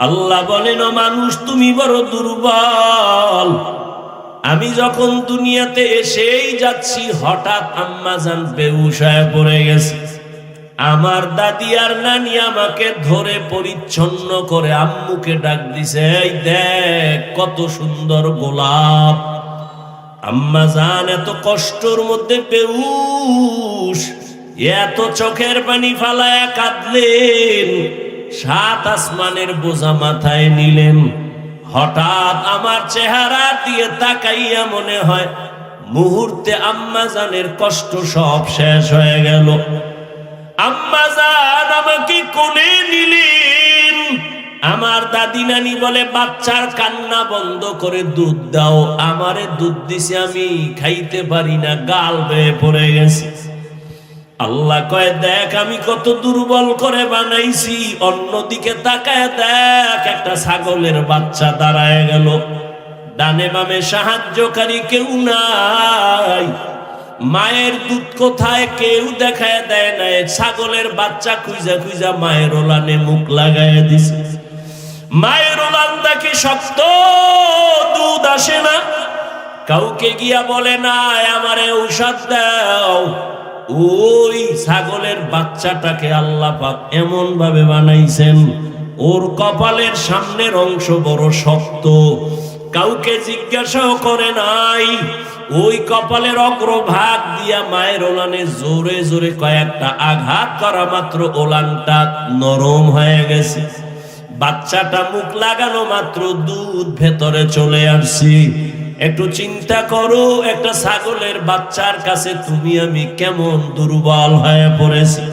আল্লাহ বলেন, ও মানুষ তুমি বড় দুর্বল। আমি যখন দুনিয়াতে এসেই যাচ্ছি, হঠাৎ আম্মাজান বেহুশ হয়ে পড়ে গেছে। আমার দাদি আর নানি আমাকে ধরে পরিচ্ছন্ন করে আম্মুকে ডাক দিছে, এই দেখ কত সুন্দর গোলাপ। আম্মাজান এত কষ্টর মধ্যে বেহুশ, এত চোখের পানি ফালায়া কাঁদলেন, 7 আসমানের বোঝা মাথায় নিলেন। হঠাৎ আমার চেহারা দিয়ে তাকাইয়া মনে হয় মুহূর্তে আম্মাজানের কষ্ট সব শেষ হয়ে গেল। আম্মাজান আমাকে কোলে নিলেন। আমার দাদি নানি বলে, বাচ্চার কান্না বন্ধ করে দুধ দাও। আমারে দুধ দিছে, আমি খাইতে পারি না, গাল বেয়ে পড়ে গেছে। আল্লাহ কয়, দেখ আমি কত দুর্বল করে বানাইছি। অন্যদিকে তাকায় দেখ, একটা ছাগলের বাচ্চা দাঁড়ায় গেল। ডানে বামে সাহায্যকারী কেউ নাই। মায়ের দুধ কোথায় কেউ দেখায় দেয় না। ছাগলের বাচ্চা খুঁজা খুঁজা মায়ের ওলানে মুখ লাগায় দিছে। মায়ের ওলান দেখে শক্ত, দুধ আসে না। কাউকে গিয়া বলে না আমারে ঔষধ দাও। ওই ছাগলের বাচ্চাটাকে আল্লাহ পাক এমন ভাবে বানাইছেন, ওর কপালের সামনের অংশ বড় শক্ত। কাউকে জিজ্ঞাসাও করে নাই। ওই কপালের অগ্রভাগ দিয়া মায়ের ওলানে জোরে জোরে কয়েকটা আঘাত করা মাত্র ওলানটা নরম হয়ে গেছে। বাচ্চাটা মুখ লাগানো মাত্র দুধ ভেতরে চলে আসছে। একটু চিন্তা করো, একটা ছাগলের বাচ্চার কাছে তুমি আমি কেমন দুর্বল হয়ে পড়েছি।